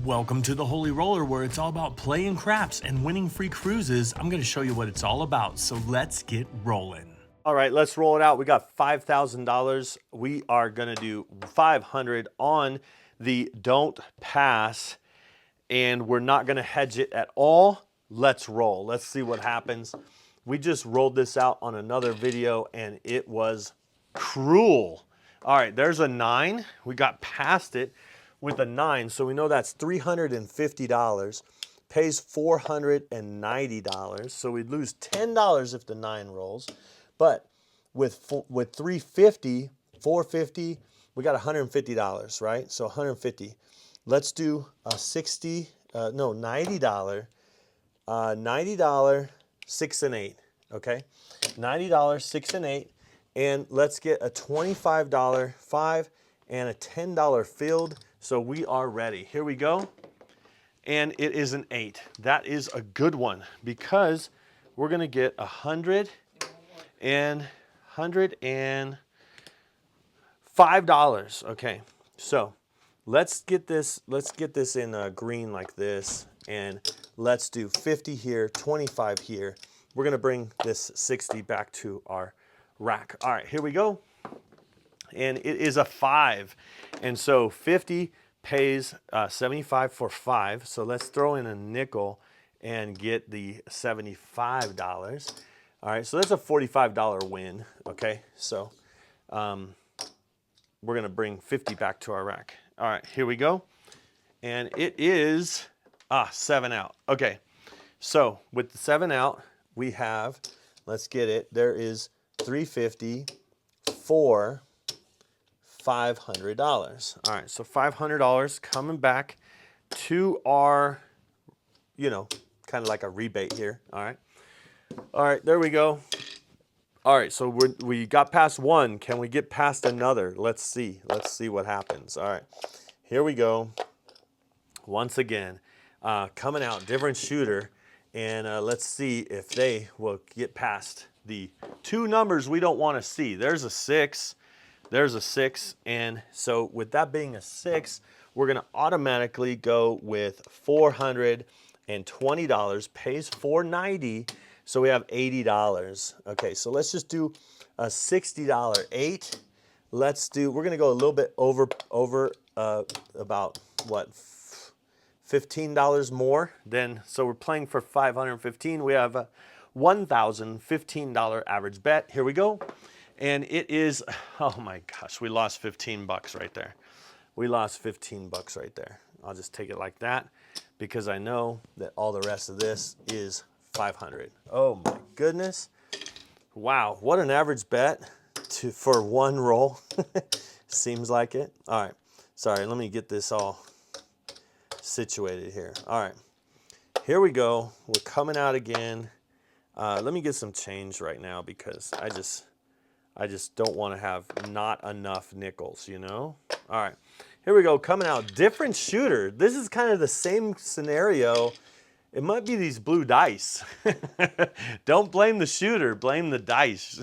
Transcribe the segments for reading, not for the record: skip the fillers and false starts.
Welcome to the Holy Roller, where it's all about playing craps and winning free cruises. I'm going to show you what it's all about, so let's get rolling. All right, let's roll it out. We got $5,000. We are going to do 500 on the don't pass, and we're not going to hedge it at all. Let's roll. Let's see what happens. We just rolled this out on another video, and it was cruel. All right, there's a 9. We got past it with a 9, so we know that's $350. Pays $490, so we'd lose $10 if the 9 rolls. But with 350, 450, we got $150, right? So 150. Let's do a $90, $90, 6 and 8, okay? $90, 6 and 8, and let's get a $25 5 and a $10 field. So we are ready. Here we go. And it is an 8. That is a good one because we're going to get $105. Okay, so let's get this in green like this, and let's do 50 here, 25 here. We're going to bring this 60 back to our rack. All right, here we go. And it is a 5. And so 50 pays 75 for 5. So let's throw in a nickel and get the $75. All right, so that's a $45 win, okay? So we're gonna bring 50 back to our rack. All right, here we go. And it is 7 out. Okay, so with the 7 out, we have, let's get it, there is 350, 4, $500. All right, so $500 coming back to our, kind of like a rebate here. All right, there we go. All right, so we got past 1. Can we get past another? Let's see what happens. All right, here we go. Once again, coming out, different shooter, and let's see if they will get past the 2 numbers we don't want to see. There's a 6. There's a 6, and so with that being a 6, we're going to automatically go with $420. Pays $490, so we have $80. Okay, so let's just do a $60 8. We're going to go a little bit over about what, $15 more than, so we're playing for $515. We have a $1,015 average bet. Here we go. And it is, oh my gosh, we lost 15 bucks right there. We lost 15 bucks right there. I'll just take it like that because I know that all the rest of this is 500. Oh my goodness. Wow, what an average bet for 1 roll. Seems like it. All right, sorry, let me get this all situated here. All right, here we go. We're coming out again. Let me get some change right now because I just don't want to have not enough nickels, All right, here we go, coming out. Different shooter. This is kind of the same scenario. It might be these blue dice. Don't blame the shooter, blame the dice.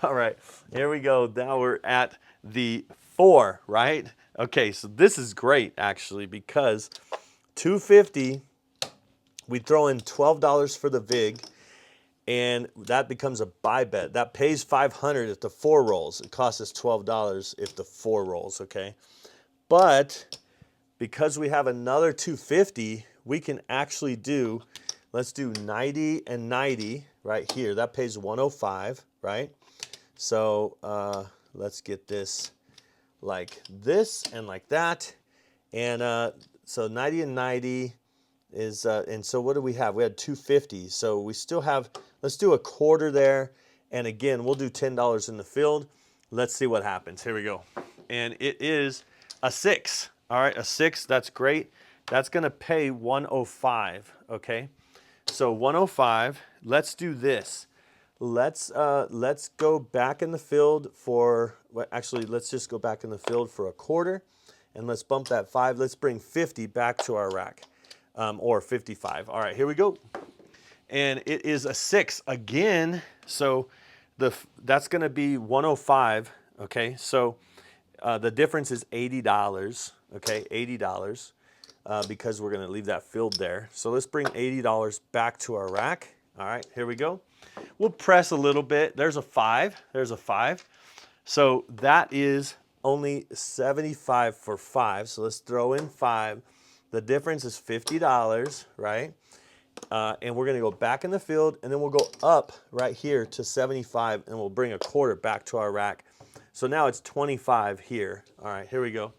All right, here we go. Now we're at the 4, right? Okay, so this is great, actually, because 250, we throw in $12 for the VIG, and that becomes a buy bet. That pays $500 if the 4 rolls. It costs us $12 if the 4 rolls, okay? But because we have another 250, we can actually do, let's do 90 and 90 right here. That pays 105, right? So let's get this like this and like that. And so 90 and 90 is, and so what do we have? We had 250. So we still have, let's do a quarter there. And again, we'll do $10 in the field. Let's see what happens. Here we go. And it is a 6. All right, a 6, that's great. That's gonna pay 105, okay? So 105, let's do this. Let's go back in the field for, well, actually, let's just go back in the field for a quarter. And let's bump that 5. Let's bring 50 back to our rack. Or 55. All right, here we go. And it is a 6 again. So that's going to be 105. Okay, so the difference is $80. Okay, $80. because we're gonna leave that filled there. So let's bring $80 back to our rack. All right, here we go. We'll press a little bit. There's a 5, there's a 5. So that is only 75 for 5. So let's throw in 5. The difference is $50, right? And we're gonna go back in the field, and then we'll go up right here to 75, and we'll bring a quarter back to our rack. So now it's 25 here. All right, here we go.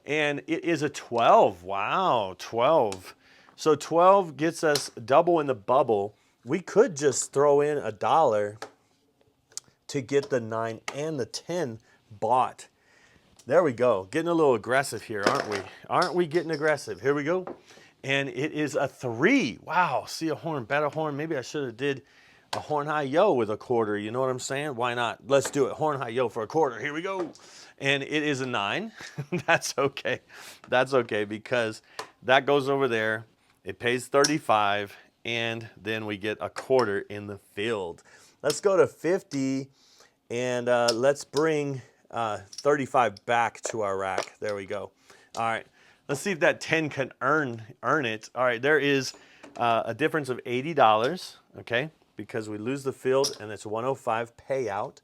And it is a 12. Wow, 12. So 12 gets us double in the bubble. We could just throw in $1 to get the 9 and the 10 bought. There we go. Getting a little aggressive here, aren't we? Aren't we getting aggressive? Here we go. And it is a 3. Wow, see a horn, bet a horn. Maybe I should have did a horn high yo with a quarter. You know what I'm saying? Why not? Let's do it. Horn high yo for a quarter. Here we go. And it is a 9. That's okay. That's okay, because that goes over there. It pays 35, and then we get a quarter in the field. Let's go to 50, and let's bring 35 back to our rack. There we go. All right. Let's see if that 10 can earn it. All right, there is a difference of $80, okay, because we lose the field, and it's 105 payout.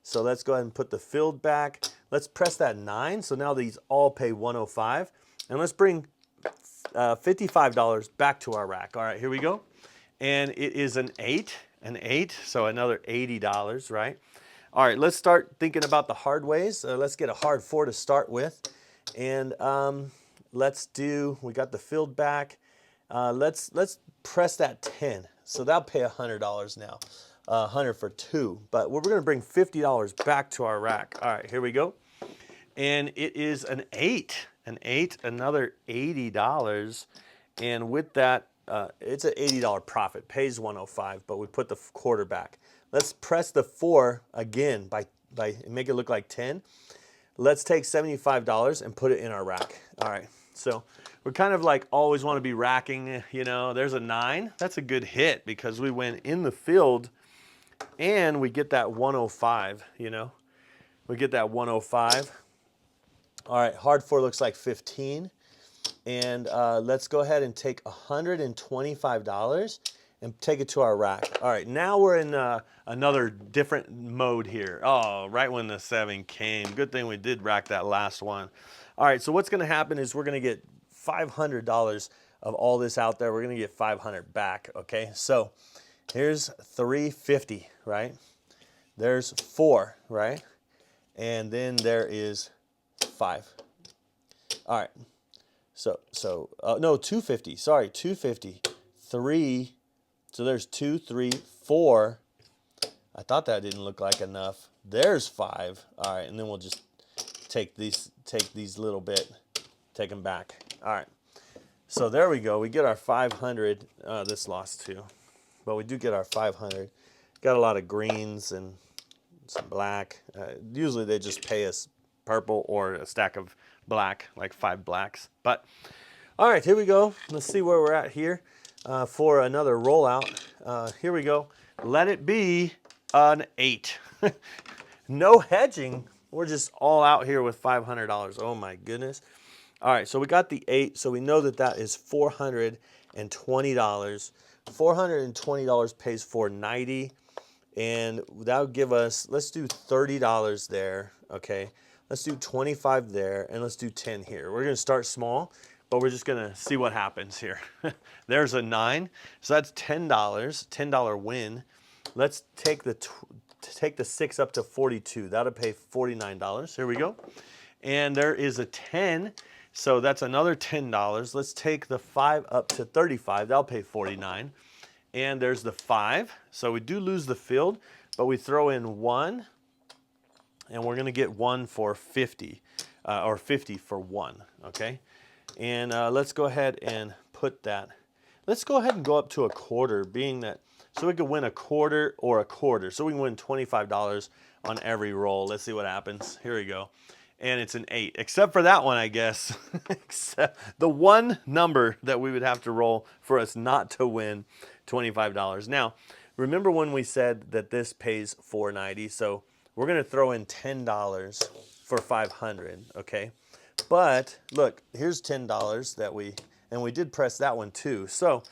So let's go ahead and put the field back. Let's press that 9. So now these all pay 105. And let's bring $55 back to our rack. All right, here we go. And it is an 8, so another $80, right? All right, let's start thinking about the hard ways. Let's get a hard 4 to start with. And let's do, we got the field back. Let's press that 10. So that'll pay $100 now. 100 for 2, but we're going to bring $50 back to our rack. All right, here we go. And it is an 8, another $80. And with that, it's an $80 profit, pays 105, but we put the quarter back. Let's press the 4 again by make it look like 10. Let's take $75 and put it in our rack. All right, so we're kind of like always want to be racking, you know. There's a 9. That's a good hit because we went in the field and we get that 105, you know. We get that 105. All right, hard 4 looks like 15. And let's go ahead and take $125 and take it to our rack. All right, now we're in another different mode here. Oh, right when the 7 came. Good thing we did rack that last one. All right, so what's gonna happen is we're gonna get $500 of all this out there. We're gonna get 500 back, okay? So here's 350, right? There's 4, right? And then there is 5. All right, no, 250, sorry, 250, 3, so there's 2, 3, 4. I thought that didn't look like enough. There's 5. All right, and then we'll just take these little bit, take them back. All right, so there we go. We get our 500. This lost too, but we do get our 500. Got a lot of greens and some black. Usually they just pay us purple or a stack of black, like 5 blacks. But all right, here we go. Let's see where we're at here for another rollout. Here we go. Let it be an 8. No hedging. We're just all out here with $500. Oh my goodness. All right, so we got the 8, so we know that that is $420. $420 pays $490, and that'll give us, let's do $30 there, okay? Let's do 25 there, and let's do 10 here. We're gonna start small, but we're just gonna see what happens here. There's a 9, so that's $10, $10 win. Let's take the 6 up to 42. That'll pay $49. Here we go. And there is a 10, so that's another $10. Let's take the 5 up to 35. That'll pay $49. And there's the 5. So we do lose the field, but we throw in 1, and we're gonna get 1 for 50, or 50 for 1, okay? And let's go ahead and put that. Let's go ahead and go up to a quarter, being that, so we could win a quarter or a quarter. So we can win $25 on every roll. Let's see what happens. Here we go. And it's an 8, except for that one, I guess. Except the one number that we would have to roll for us not to win $25. Now, remember when we said that this pays $490? So we're gonna throw in $10 for 500, okay? But look, here's $10 that and we did press that one too. So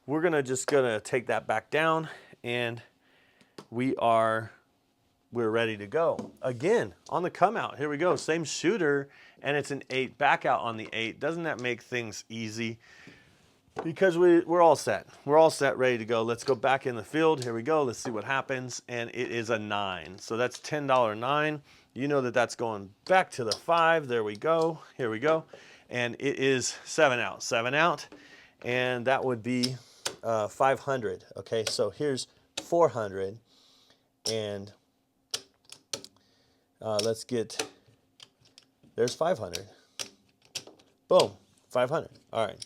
we're just gonna take that back down, and we're ready to go. Again, on the come out, here we go, same shooter, and it's an 8, back out on the 8. Doesn't that make things easy? Because we're all set. We're all set, ready to go. Let's go back in the field. Here we go. Let's see what happens. And it is a 9. So that's $10 9. You know that that's going back to the 5. There we go. Here we go. And it is 7 out. 7 out. And that would be 500. Okay, so here's 400. And let's get, there's 500. Boom, 500. All right,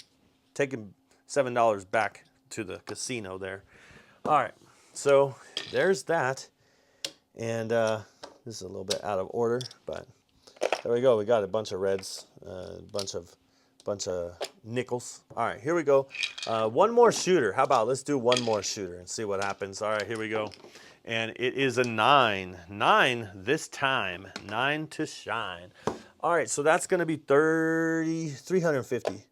taking $7 back to the casino there. All right, so there's that. And this is a little bit out of order, but there we go. We got a bunch of reds, a bunch of nickels. All right, here we go. One more shooter. How about let's do one more shooter and see what happens. All right, here we go. And it is a 9. 9 this time. 9 to shine. All right, so that's going to be $350.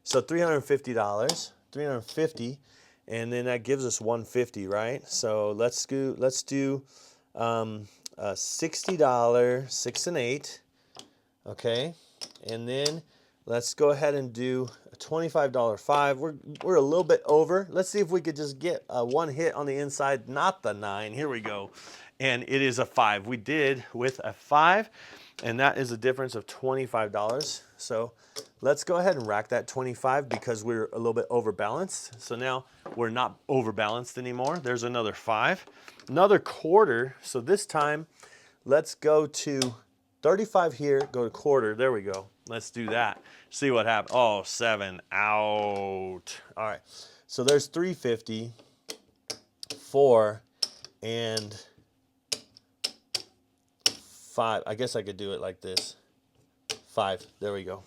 So $350, 350, and then that gives us 150, right? So let's do $60, 6 and 8, okay? And then let's go ahead and do a $25 5. We're a little bit over. Let's see if we could just get one hit on the inside, not the 9. Here we go. And it is a 5. We did with a 5, and that is a difference of $25. So let's go ahead and rack that 25 because we're a little bit overbalanced. So now we're not overbalanced anymore. There's another 5. Another quarter. So this time, let's go to 35 here, go to quarter. There we go. Let's do that. See what happens. Oh, 7 out. All right. So there's 350, 4, and 5. I guess I could do it like this. 5. There we go.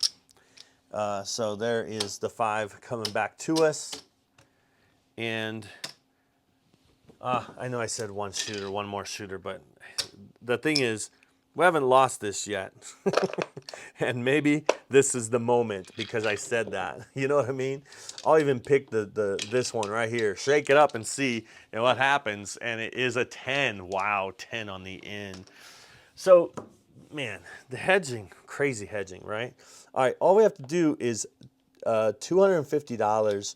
So there is the 5 coming back to us. And I know I said one more shooter, but the thing is, we haven't lost this yet. And maybe this is the moment because I said that. You know what I mean? I'll even pick this one right here. Shake it up and see what happens. And it is a 10. Wow, 10 on the end. So, man, the hedging, crazy hedging, right? All right, all we have to do is $250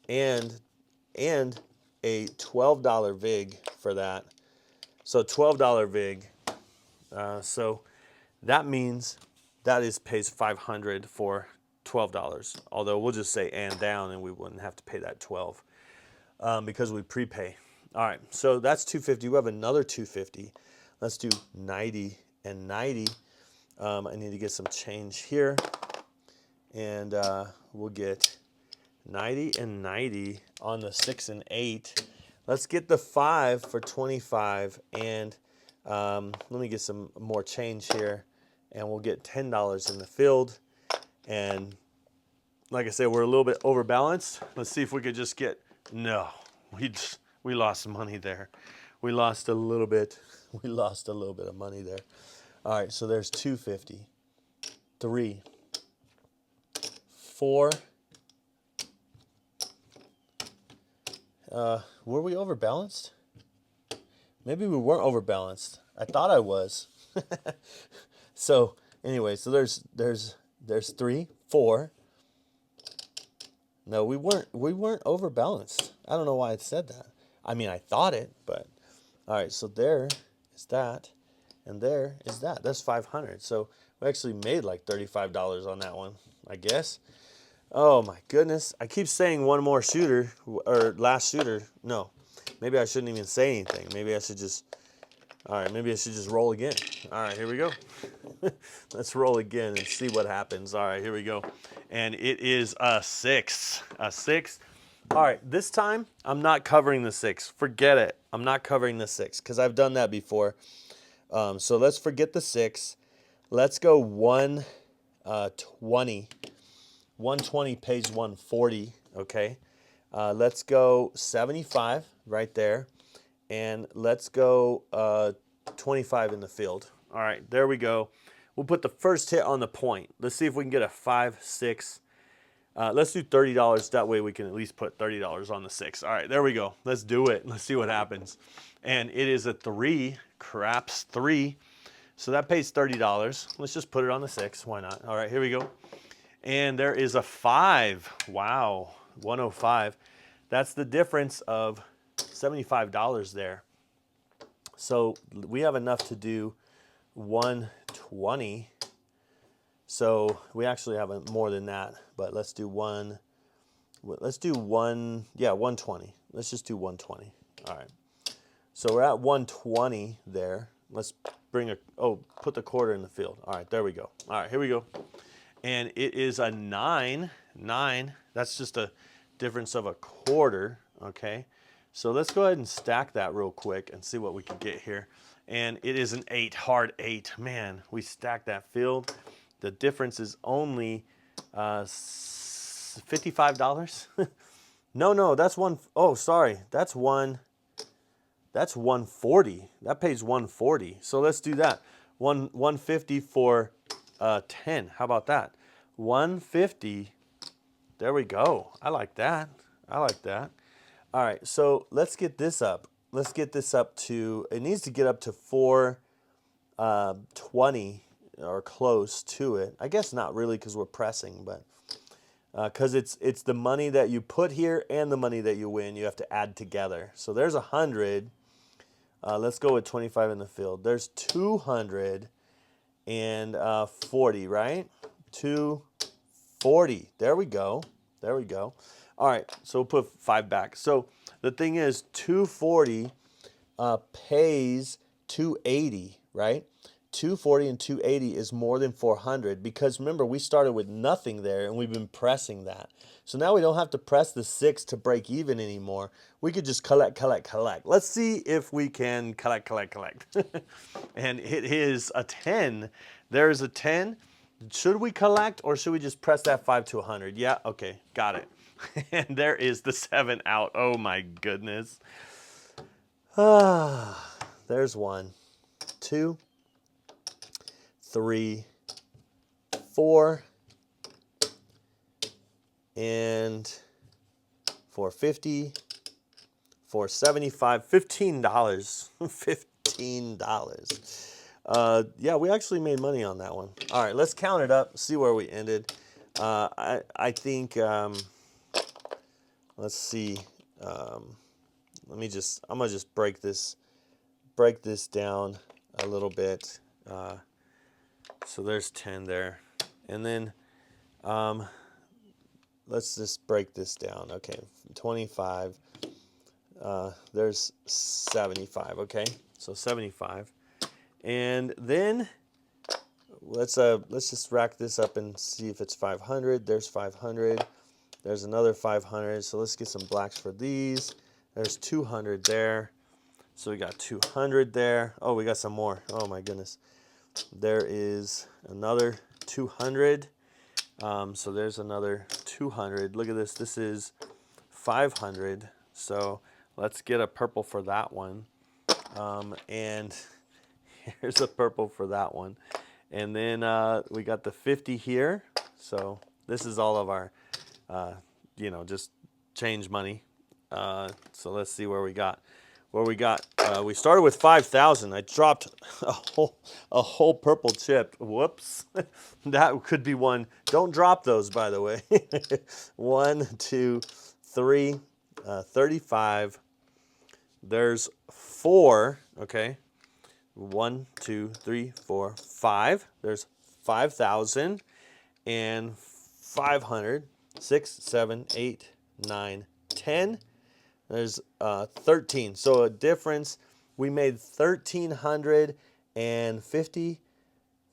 and a $12 VIG for that. So $12 VIG. So that means that pays $500 for $12. Although we'll just say and down, and we wouldn't have to pay that 12 because we prepay. All right, so that's 250. We have another 250. Let's do 90 and 90. I need to get some change here, and we'll get 90 and 90 on the 6 and 8. Let's get the 5 for 25, and let me get some more change here, and we'll get $10 in the field. And like I said, we're a little bit overbalanced. Let's see if we could just get, no, we lost money there. We lost a little bit. We lost a little bit of money there. All right, so there's 250, 3, 4. Were we overbalanced? Maybe we weren't overbalanced. I thought I was. So anyway, so there's 3, 4. No, we weren't overbalanced. I don't know why I said that. I mean, I thought it, but all right. So there is that, and there is that. That's 500. So we actually made like $35 on that one, I guess. Oh my goodness! I keep saying one more shooter or last shooter. No, maybe I shouldn't even say anything. Maybe I should just. All right, maybe I should just roll again. All right, here we go. Let's roll again and see what happens. All right, here we go. And it is a 6. A 6. All right, this time I'm not covering the 6. Forget it. I'm not covering the 6 because I've done that before. So let's forget the 6. Let's go 120. 120 pays 140, okay? Let's go 75 right there. And let's go 25 in the field. All right, there we go. We'll put the first hit on the point. Let's see if we can get a 5, 6. Let's do $30. That way we can at least put $30 on the 6. All right, there we go. Let's do it. Let's see what happens. And it is a 3, craps 3. So that pays $30. Let's just put it on the 6. Why not? All right, here we go. And there is a 5. Wow, 105. That's the difference of $75 there. So we have enough to do 120. So we actually have more than that, but let's do 120. Let's just do 120. All right. So we're at 120 there. Let's put the quarter in the field. All right, there we go. All right, here we go. And it is a 9. That's just a difference of a quarter, okay? So let's go ahead and stack that real quick and see what we can get here. And it is an 8, hard 8. Man, we stacked that field. The difference is only $55. No, that's one. Oh, sorry, that's 140. That pays 140. So let's do that. 150 for 10. How about that? 150. There we go. I like that. All right, so let's get this up. Let's get this up to, it needs to get up to 420 or close to it. I guess not really because we're pressing, but because it's the money that you put here and the money that you win, you have to add together. So there's 100. Let's go with 25 in the field. There's 240, right? 240. There we go. All right, so we'll put 5 back. So the thing is, 240 pays 280, right? 240 and 280 is more than 400 because remember, we started with nothing there and we've been pressing that. So now we don't have to press the 6 to break even anymore. We could just collect. Let's see if we can collect. And it is a 10. There's a 10. Should we collect or should we just press that 5 to 100? Yeah, okay, got it. And there is the 7 out. Oh my goodness. There's 1, 2, 3, 4, and 450, 475, $15. $15. Yeah, we actually made money on that one. All right, let's count it up, see where we ended. I think, let's see. I'm gonna just break this down a little bit. So there's 10 there. And then let's just break this down. Okay, 25. There's 75, okay? So 75. And then let's just rack this up and see if it's 500. There's 500. There's another 500. So let's get some blacks for these. There's 200 there. So we got 200 there. Oh, we got some more. Oh my goodness. There is another 200. So there's another 200. Look at this. This is 500. So let's get a purple for that one. And here's a purple for that one. And then we got the 50 here. So this is all of our, just change money. So let's see where we got. We started with 5,000. I dropped a whole purple chip. Whoops. That could be one. Don't drop those, by the way. 1, 2, 3, 35. There's 4, okay. 1, 2, 3, 4, 5. There's 5,000 and 500. 6, 7, 8, 9, 10. There's 13. So a difference, we made $1,350,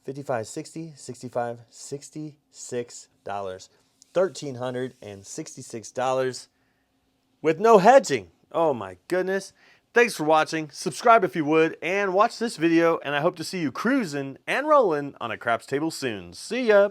55, 60, 65, $66. $1,366 with no hedging. Oh my goodness. Thanks for watching. Subscribe if you would and watch this video, and I hope to see you cruising and rolling on a craps table soon. See ya.